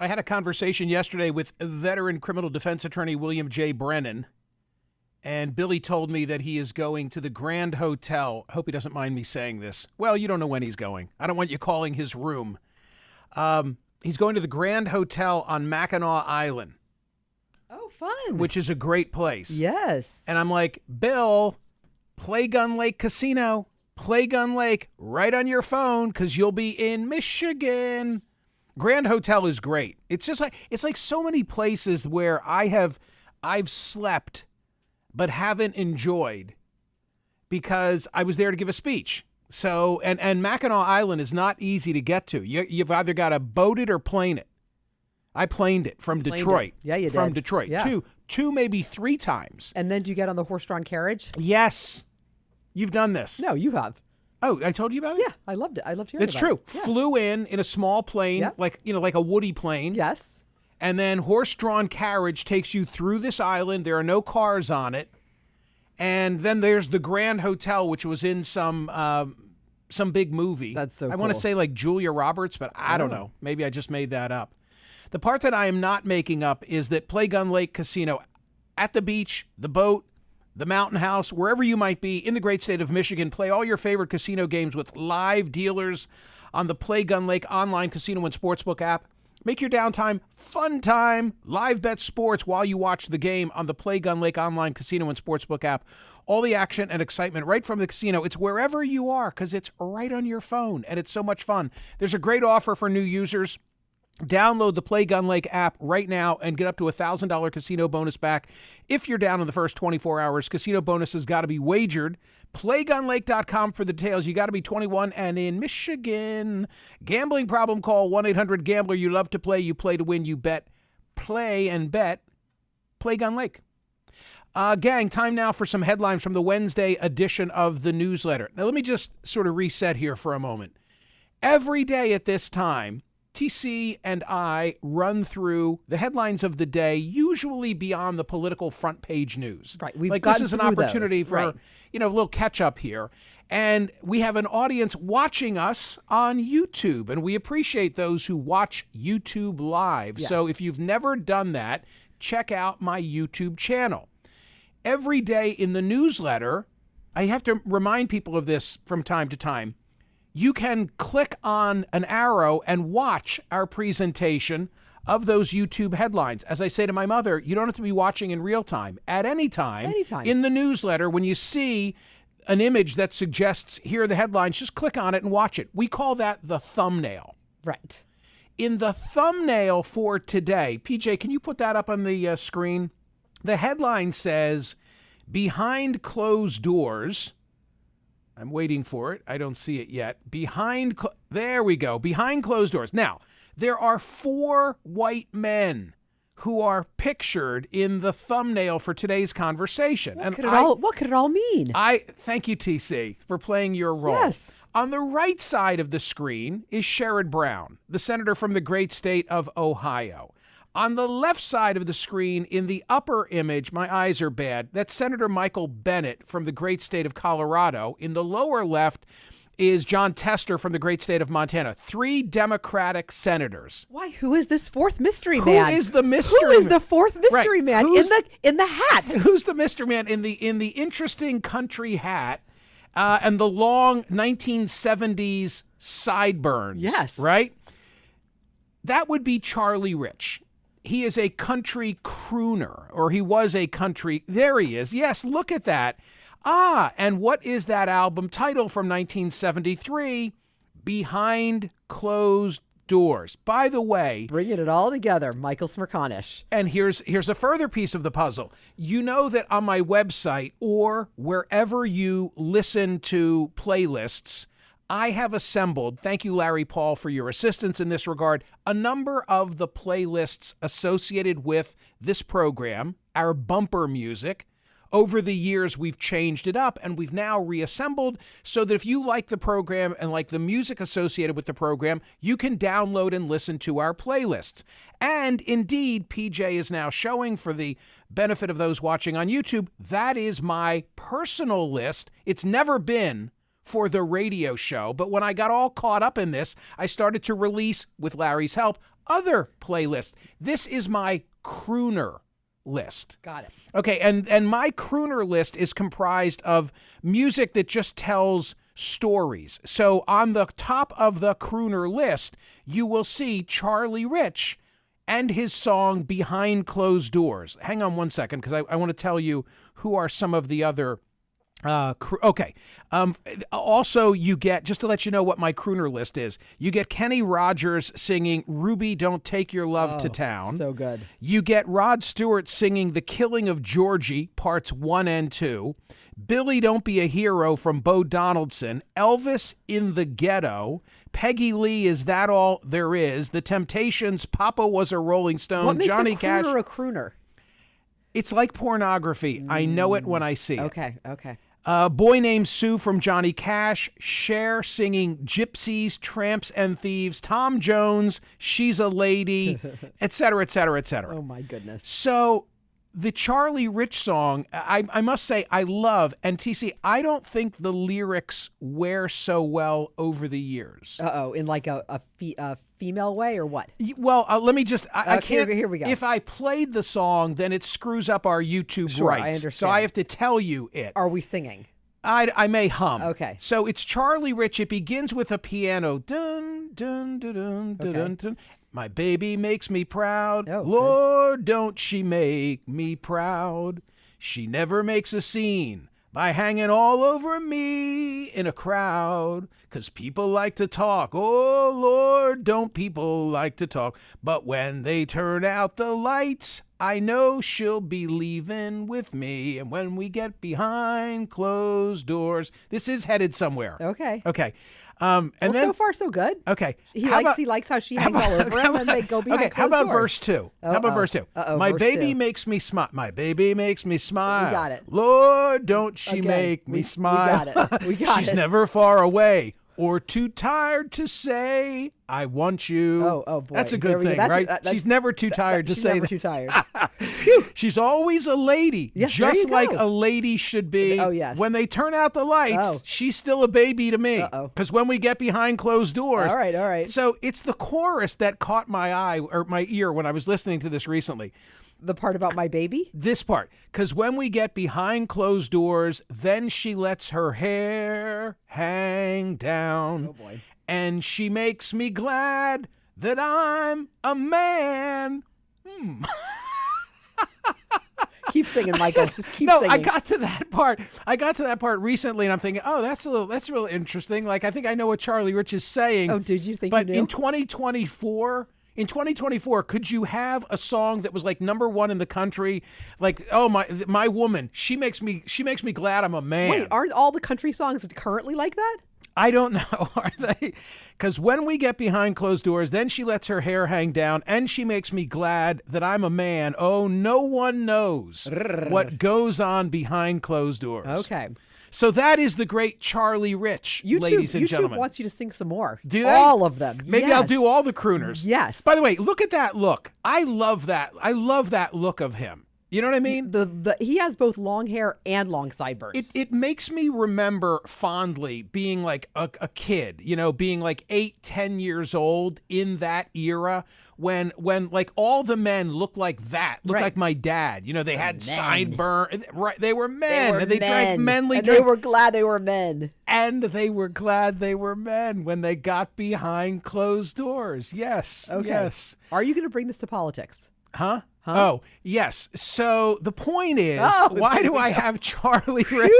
I had a conversation yesterday with veteran criminal defense attorney William J. Brennan, and Billy told me that he is going to the Grand Hotel. Hope he doesn't mind me saying this. Well, you don't know when he's going. I don't want you calling his room. He's going to the Grand Hotel on Mackinac Island. Oh, fun. Which is a great place. Yes. And I'm like, Bill, play Gun Lake Casino. Play Gun Lake right on your phone because you'll be in Michigan. Grand Hotel is great. It's like so many places where I've slept but haven't enjoyed because I was there to give a speech. So, and Mackinac Island is not easy to get to. You've either got to boat it or plane it. I planed it from Detroit. Yeah, you did. From Detroit. Yeah. Two, maybe three times. And then do you get on the horse-drawn carriage? Yes. You've done this. No, you have. Oh, I told you about it? Yeah, I loved it. I loved hearing It's about true. it. Yeah. Flew in a small plane, Yep. like a Woody plane. Yes. And then horse-drawn carriage takes you through this island. There are no cars on it. And then there's the Grand Hotel, which was in some big movie. That's so I want to cool. say like Julia Roberts, but I don't know. Maybe I just made that up. The part that I am not making up is that Play Gun Lake Casino at the beach, the boat, the mountain house, wherever you might be in the great state of Michigan, play all your favorite casino games with live dealers on the Play Gun Lake online casino and sportsbook app. Make your downtime fun time. Live bet sports while you watch the game on the Play Gun Lake online casino and sportsbook app. All the action and excitement right from the casino. It's wherever you are because it's right on your phone, and it's so much fun. There's a great offer for new users. Download the Play Gun Lake app right now and get up to $1,000 casino bonus back if you're down in the first 24 hours. Casino bonus has got to be wagered. PlayGunLake.com for the details. You got to be 21 and in Michigan. Gambling problem? Call 1-800-GAMBLER. You love to play. You play to win. You bet. Play and bet. Play Gun Lake. Gang, time now for some headlines from the Wednesday edition of the newsletter. Now, let me just sort of reset here for a moment. Every day at this time, TC and I run through the headlines of the day, usually beyond the political front page news. Right. We've this is an opportunity for, right. A little catch up here. And we have an audience watching us on YouTube, and we appreciate those who watch YouTube live. Yes. So if you've never done that, check out my YouTube channel. Every day in the newsletter, I have to remind people of this from time to time. You can click on an arrow and watch our presentation of those YouTube headlines. As I say to my mother, you don't have to be watching in real time. At any time. In the newsletter, when you see an image that suggests here are the headlines, just click on it and watch it. We call that the thumbnail. Right. In the thumbnail for today, PJ, can you put that up on the screen? The headline says, "Behind closed doors." I'm waiting for it. I don't see it yet. There we go. Behind closed doors. Now, there are 4 white men who are pictured in the thumbnail for today's conversation. What could it all mean? Thank you, TC, for playing your role. Yes. On the right side of the screen is Sherrod Brown, the senator from the great state of Ohio. On the left side of the screen, in the upper image, my eyes are bad, that's Senator Michael Bennet from the great state of Colorado. In the lower left is John Tester from the great state of Montana. 3 Democratic senators. Why? Who is this fourth mystery man? Who is the mystery man? Who is the fourth mystery man in the hat? Who's the mystery man in the interesting country hat and the long 1970s sideburns? Yes. Right? That would be Charlie Rich. He is a country crooner, or he was a country. There he is. Yes, look at that. And what is that album title from 1973? Behind Closed Doors. By the way, bringing it all together, Michael Smerconish. And here's a further piece of the puzzle. You know that on my website or wherever you listen to playlists, I have assembled, thank you, Larry Paul, for your assistance in this regard, a number of the playlists associated with this program, our bumper music. Over the years, we've changed it up, and we've now reassembled so that if you like the program and like the music associated with the program, you can download and listen to our playlists. And indeed, PJ is now showing, for the benefit of those watching on YouTube, that is my personal list. It's never been for the radio show. But when I got all caught up in this, I started to release, with Larry's help, other playlists. This is my crooner list. Got it. Okay, and my crooner list is comprised of music that just tells stories. So on the top of the crooner list, you will see Charlie Rich and his song Behind Closed Doors. Hang on one second, because I want to tell you who are some of the other also, you get, just to let you know what my crooner list is, you get Kenny Rogers singing Ruby, Don't Take Your Love to Town. So good. You get Rod Stewart singing The Killing of Georgie, parts 1 and 2. Billy, Don't Be a Hero from Bo Donaldson. Elvis, In the Ghetto. Peggy Lee, Is That All There Is? The Temptations, Papa Was a Rolling Stone. What makes Johnny a crooner Cash. a crooner? It's like pornography. I know it when I see it. Okay. Boy Named Sue from Johnny Cash, Cher singing Gypsies, Tramps and Thieves, Tom Jones, She's a Lady, etc., etc., etc. Oh, my goodness. So the Charlie Rich song, I must say I love, and TC, I don't think the lyrics wear so well over the years. In like a female way or what? Well, let me just, I can't. Here we go. If I played the song, then it screws up our YouTube Sure, I rights. understand. So I have to tell you it. Are we singing? I may hum. Okay. So it's Charlie Rich. It begins with a piano. Dun, dun, dun, dun, dun, dun, dun. My baby makes me proud. Oh, Lord, don't she make me proud. She never makes a scene by hanging all over me in a crowd. 'Cause people like to talk. Oh, Lord, don't people like to talk. But when they turn out the lights, I know she'll be leaving with me. And when we get behind closed doors, this is headed somewhere. Okay. Okay. Well, so far so good. Okay. He likes how she hangs all over him, and they go behind Okay, how closed about doors. verse 2? How about verse 2? My verse baby 2. makes me smile. My baby makes me smile. We got it. Lord, don't she Again, make me we smile. got it. We got She's it. never far away or too tired to say, I want you. Oh boy. That's a There good we go. thing, That's- right? She's never too tired to She's say never that. too tired. She's always a lady, Yes, there just you like go. a lady should be. Oh, yes. When they turn out the lights, Oh. she's still a baby to me. Uh-oh. Because when we get behind closed doors. All right. So it's the chorus that caught my eye or my ear when I was listening to this recently. The part about my baby? This part. Because when we get behind closed doors, then she lets her hair hang down. Oh, boy. And she makes me glad that I'm a man. Keep singing, Michael. Just keep No, singing. I got to that part recently, and I'm thinking, oh, that's real interesting. Like, I think I know what Charlie Rich is saying. Oh, did you think But you knew? in 2024, could you have a song that was like number 1 in the country? Like, oh, my woman, she makes me glad I'm a man. Wait, aren't all the country songs currently like that? I don't know, are they? Because when we get behind closed doors, then she lets her hair hang down, and she makes me glad that I'm a man. Oh, no one knows what goes on behind closed doors. Okay. So that is the great Charlie Rich, ladies and gentlemen. YouTube wants you to sing some more. Do they? All of them. Maybe Yes. I'll do all the crooners. Yes. By the way, look at that look. I love that. I love that look of him. You know what I mean? He has both long hair and long sideburns. It makes me remember fondly being like a kid, being like 8, 10 years old in that era when like all the men looked like that, looked Right. like my dad. They had Men. sideburn. Right, they were men. They and they drank manly and drink. they were glad they were men. And they were glad they were men when they got behind closed doors. Yes. Okay. Yes. Are you going to bring this to politics? Huh? Oh, yes. So the point is, Oh, why do I have Charlie Rich?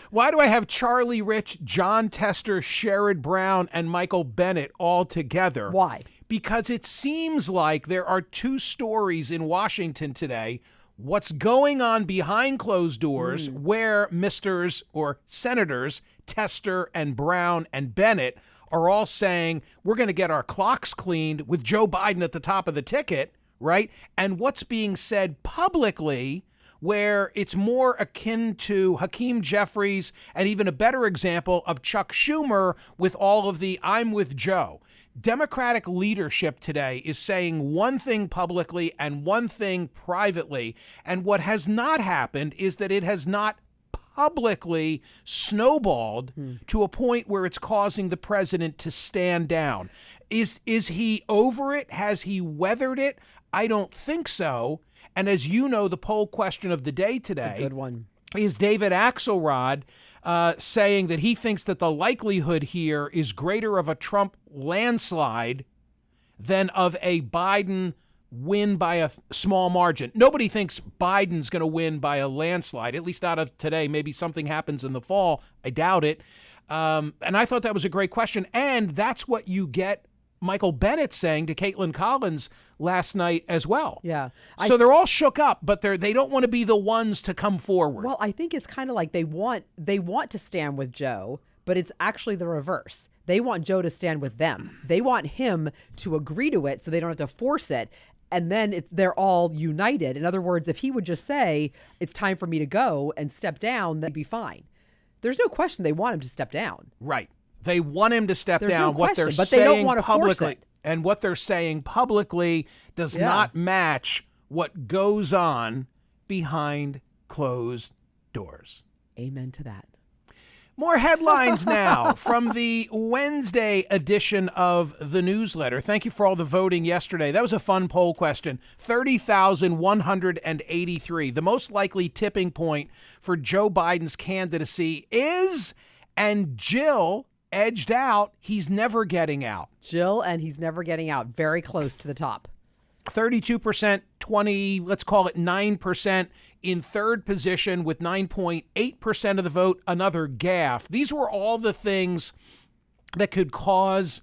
Why do I have Charlie Rich, John Tester, Sherrod Brown, and Michael Bennett all together? Why? Because it seems like there are 2 stories in Washington today. What's going on behind closed doors where Misters or Senators Tester and Brown and Bennett are all saying, we're going to get our clocks cleaned with Joe Biden at the top of the ticket. Right? And what's being said publicly, where it's more akin to Hakeem Jeffries and even a better example of Chuck Schumer with all of the I'm with Joe. Democratic leadership today is saying one thing publicly and one thing privately. And what has not happened is that it has not publicly snowballed to a point where it's causing the president to stand down. Is he over it? Has he weathered it? I don't think so. And as you know, the poll question of the day today, Good one, is David Axelrod saying that he thinks that the likelihood here is greater of a Trump landslide than of a Biden win by a small margin. Nobody thinks Biden's going to win by a landslide, at least not of today. Maybe something happens in the fall. I doubt it. And I thought that was a great question. And that's what you get Michael Bennet saying to Caitlin Collins last night as well. Yeah. So they're all shook up, but they don't want to be the ones to come forward. Well, I think it's kind of like they want to stand with Joe, but it's actually the reverse. They want Joe to stand with them. They want him to agree to it so they don't have to force it. And then they're all united. In other words, if he would just say, it's time for me to go and step down, that'd be fine. There's no question they want him to step down. Right. They want him to step There's down. no What question, they're but they don't saying want to force publicly, it. and what they're saying publicly does not match what goes on behind closed doors. Amen to that. More headlines now from the Wednesday edition of the newsletter. Thank you for all the voting yesterday. That was a fun poll question. 30,183. The most likely tipping point for Joe Biden's candidacy is, and Jill edged out, he's never getting out. Jill, and he's never getting out. Very close to the top. 32%, 20, let's call it 9% in third position with 9.8% of the vote, another gaffe. These were all the things that could cause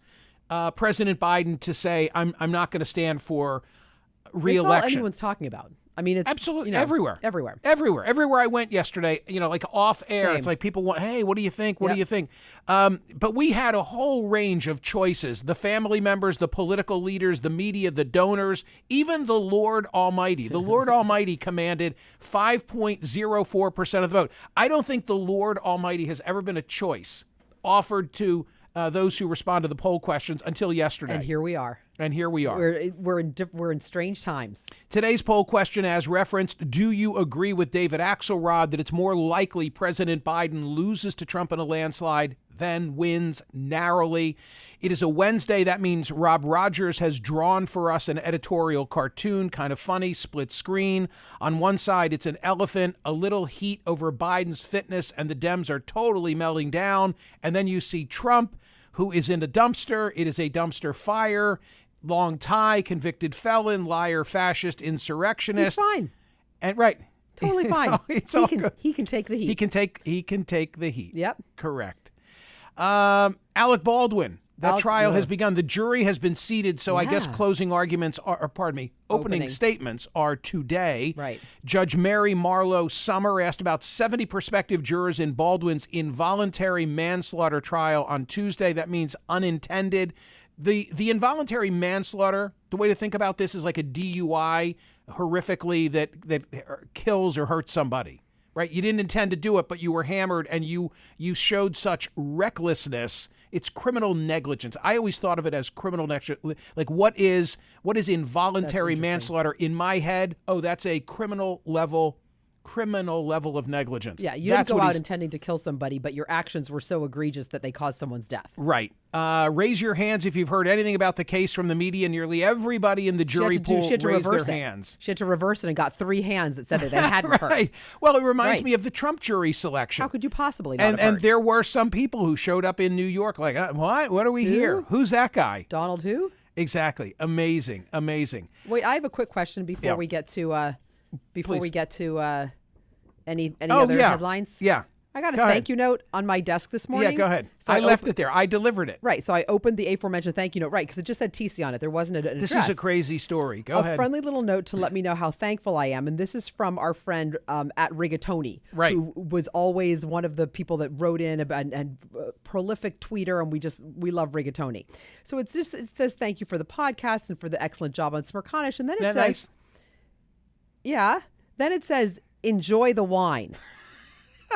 President Biden to say, I'm not going to stand for re-election. It's all anyone's talking about. I mean, it's absolutely everywhere. Everywhere I went yesterday, like off air, Same. it's like people want, hey, what do you think? What Yep. do you think? But we had a whole range of choices. The family members, the political leaders, the media, the donors, even the Lord Almighty. The Lord Almighty commanded 5.04% of the vote. I don't think the Lord Almighty has ever been a choice offered to those who respond to the poll questions until yesterday. And here we are. We're in strange times. Today's poll question, as referenced, do you agree with David Axelrod that it's more likely President Biden loses to Trump in a landslide than wins narrowly? It is a Wednesday. That means Rob Rogers has drawn for us an editorial cartoon, kind of funny, split screen. On one side, it's an elephant, a little heat over Biden's fitness, and the Dems are totally melting down. And then you see Trump, who is in a dumpster. It is a dumpster fire. Long tie, convicted felon, liar, fascist, insurrectionist. He's fine. And right. Totally fine. It's all good. He can take the heat. He can take the heat. Yep. Correct. Alec Baldwin. That trial has begun. The jury has been seated, so I guess closing arguments opening statements are today. Right. Judge Mary Marlowe Summer asked about 70 prospective jurors in Baldwin's involuntary manslaughter trial on Tuesday. That means unintended. The involuntary manslaughter, the way to think about this is like a DUI horrifically that kills or hurts somebody, right? You didn't intend to do it, but you were hammered and you showed such recklessness. It's criminal negligence. I always thought of it as criminal negligence. Like what is involuntary manslaughter in my head? Oh, that's a criminal level of negligence. Yeah, you didn't go out intending to kill somebody, but your actions were so egregious that they caused someone's death. Right. Raise your hands if you've heard anything about the case from the media. Nearly everybody in the jury pool raised their hands. She had to reverse it and got 3 hands that said that they hadn't heard. Right. Well, it reminds me of the Trump jury selection. How could you possibly not have heard? And there were some people who showed up in New York like, what? What are we here? Who's that guy? Donald who? Exactly. Amazing. Wait, I have a quick question before we get to any other headlines. Yeah. I got a thank you note on my desk this morning. Yeah, go ahead. So I left it there. I delivered it. Right. So I opened the aforementioned thank you note. Right. Because it just said TC on it. There wasn't an address. This is a crazy story. Go ahead. A friendly little note to let me know how thankful I am. And this is from our friend at Rigatoni. Right. Who was always one of the people that wrote in and prolific tweeter. And we love Rigatoni. So it says thank you for the podcast and for the excellent job on Smerconish. And then it says, nice? Yeah. Then it says, enjoy the wine.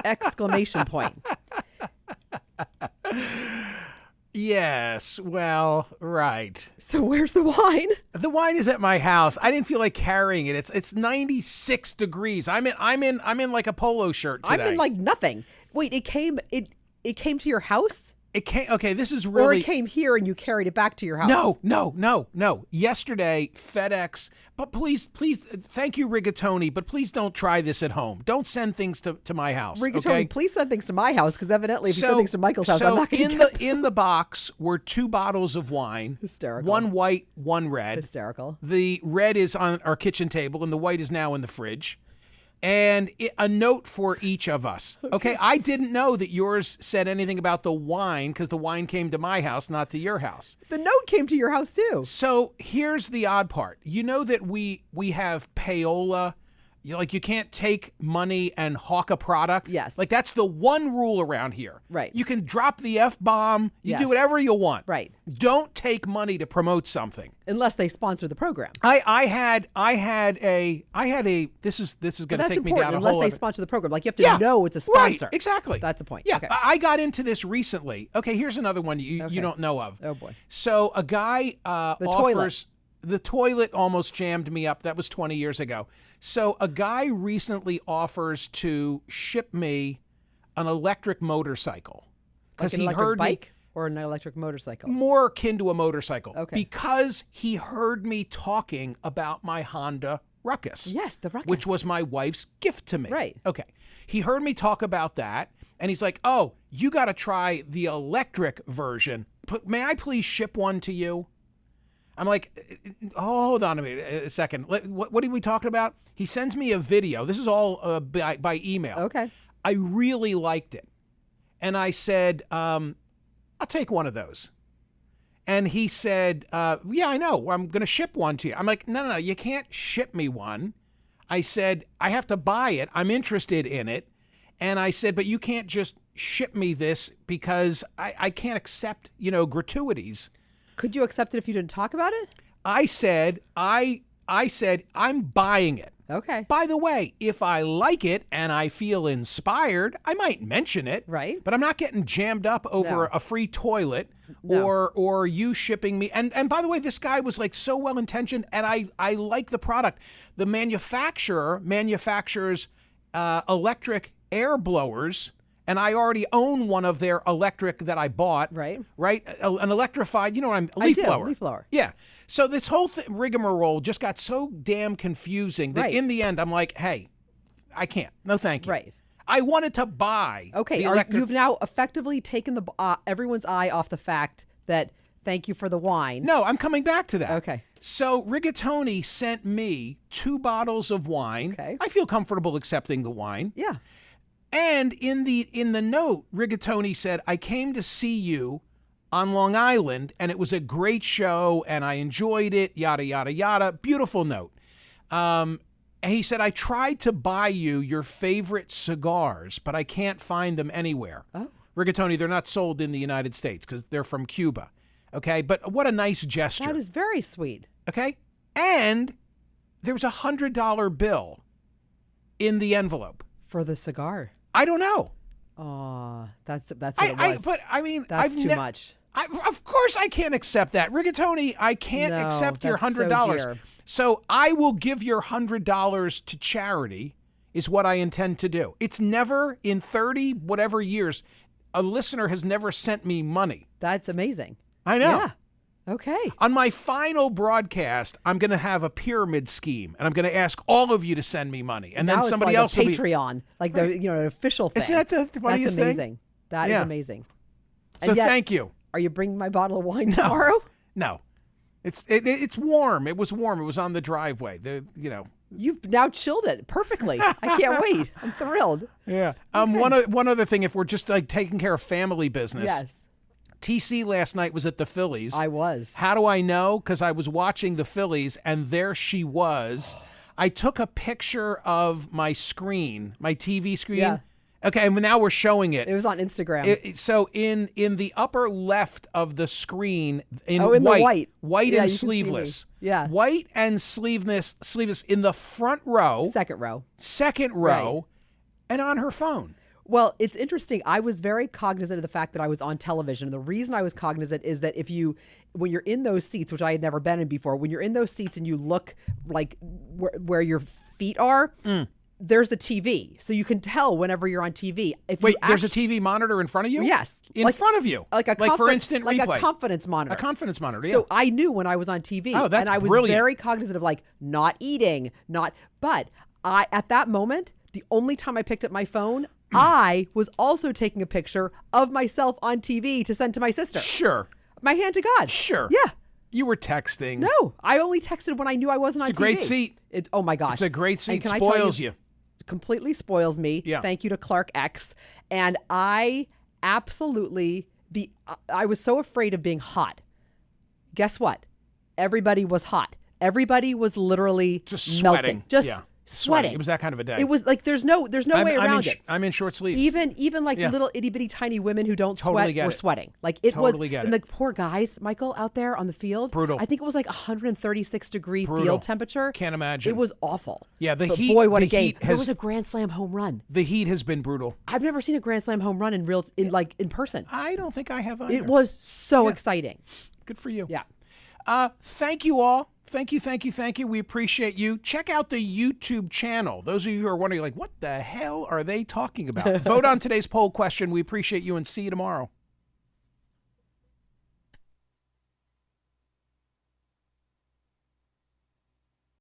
Exclamation point. Yes, well, right. So where's the wine? The wine is at my house. I didn't feel like carrying it. It's 96 degrees. I'm in like a polo shirt today. I'm in like nothing. Wait, it came to your house? It came. Okay, this is really. Or it came here and you carried it back to your house? No. Yesterday, FedEx. But please, thank you, Rigatoni. But please don't try this at home. Don't send things to my house. Rigatoni, okay? please send things to my house because evidently if you send things to Michael's house, I'm not going to get them. In the box were 2 bottles of wine. Hysterical. One white, one red. Hysterical. The red is on our kitchen table, and the white is now in the fridge. And a note for each of us. Okay, I didn't know that yours said anything about the wine because the wine came to my house, not to your house. The note came to your house too. So here's the odd part. You know that we have payola. You can't take money and hawk a product. Yes. Like that's the one rule around here. Right. You can drop the F-bomb. You Yes. do whatever you want. Right. Don't take money to promote something. Unless they sponsor the program. I had a this is going to take me down a unless whole they other- sponsor the program. Like you have to know it's a sponsor. Right, exactly. That's the point. Yeah, Okay. I got into this recently. Okay, here's another one you don't know of. Oh, boy. So a guy toilet. offers the toilet almost jammed me up. That was 20 years ago. So a guy recently offers to ship me an electric motorcycle Like an electric bike or an electric motorcycle? more akin to a motorcycle. Okay. Because he heard me talking about my Honda Ruckus. Yes, the Ruckus. Which was my wife's gift to me. Right. Okay. He heard me talk about that, and he's like, oh, you got to try the electric version. May I please ship one to you? I'm like, hold on a second. What are we talking about? He sends me a video. This is all by email. Okay. I really liked it. And I said, I'll take one of those. And he said, yeah, I know. I'm going to ship one to you. I'm like, no, you can't ship me one. I said, I have to buy it. I'm interested in it. And I said, but you can't just ship me this because I can't accept, gratuities. Could you accept it if you didn't talk about it? I said, I'm buying it. Okay. By the way, if I like it and I feel inspired, I might mention it. Right. But I'm not getting jammed up over a free toilet or you shipping me. And by the way, this guy was like so well intentioned, and I like the product. The manufacturer manufactures electric air blowers. And I already own one of their electric that I bought. Right. Right? An electrified, a leaf blower. Leaf blower. Yeah. So this whole rigmarole just got so damn confusing that in the end I'm like, hey, I can't. No, thank you. Right. I wanted to buy. Okay. You've now effectively taken everyone's eye off the fact that thank you for the wine. No, I'm coming back to that. Okay. So Rigatoni sent me 2 bottles of wine. Okay. I feel comfortable accepting the wine. Yeah. And in the note, Rigatoni said, I came to see you on Long Island, and it was a great show, and I enjoyed it, yada, yada, yada. Beautiful note. And he said, I tried to buy you your favorite cigars, but I can't find them anywhere. Oh. Rigatoni, they're not sold in the United States because they're from Cuba. Okay, but what a nice gesture. That is very sweet. Okay, and there was a $100 bill in the envelope. For the cigar. I don't know. Oh, that's what it was. But I mean, that's too much. Of course, I can't accept that, Rigatoni. I can't accept your $100. So I will give your $100 to charity. Is what I intend to do. It's never in 30 whatever years, a listener has never sent me money. That's amazing. I know. Yeah. Okay. On my final broadcast, I'm going to have a pyramid scheme, and I'm going to ask all of you to send me money, and now then somebody it's else like will a Patreon, like the an official thing. Isn't that the funniest That's amazing. thing? That is amazing. So thank you. Are you bringing my bottle of wine tomorrow? No, it's warm. It was warm. It was on the driveway. You've now chilled it perfectly. I can't wait. I'm thrilled. Yeah. One other thing, if we're just like taking care of family business. Yes. TC last night was at the Phillies. I was. How do I know? Because I was watching the Phillies, and there she was. I took a picture of my screen, my TV screen. Yeah. Okay, and now we're showing it. It was on Instagram. So in the upper left of the screen, in white and sleeveless. Yeah. White and sleeveless in the front row. Second row. Second row, and on her phone. Well, it's interesting. I was very cognizant of the fact that I was on television. And the reason I was cognizant is that when you're in those seats, which I had never been in before, when you're in those seats and you look like where your feet are, there's the TV. So you can tell whenever you're on TV. Wait, there's a TV monitor in front of you? Yes. In front of you? Like for instant replay? Like a confidence monitor. A confidence monitor, yeah. So I knew when I was on TV. Oh, that's and I was brilliant. very cognizant of not eating, but at that moment, the only time I picked up my phone, I was also taking a picture of myself on TV to send to my sister. Sure. My hand to God. Sure. Yeah. You were texting. No, I only texted when I knew I wasn't on TV. It's a great seat. Oh my gosh. It's a great seat. And can I tell Spoils you. Completely spoils me. Yeah. Thank you to Clark X. And I absolutely, I was so afraid of being hot. Guess what? Everybody was hot. Everybody was literally just melting. Sweating. Just yeah. sweating. It was that kind of a day. It was like there's no way around it. I'm in short sleeves. Even like little itty bitty tiny women who don't Totally sweat were sweating. Like it Totally was, get and it. the poor guys, Michael, out there on the field. Brutal. I think it was like 136 degree Brutal. field temperature. Can't imagine. It was awful. Yeah, but heat. Boy, what the a game! heat There was a grand slam home run. The heat has been brutal. I've never seen a grand slam home run in person. I don't think I have either. It was so exciting. Good for you. Yeah. Thank you all. Thank you. We appreciate you. Check out the YouTube channel. Those of you who are wondering, what the hell are they talking about? Vote on today's poll question. We appreciate you and see you tomorrow.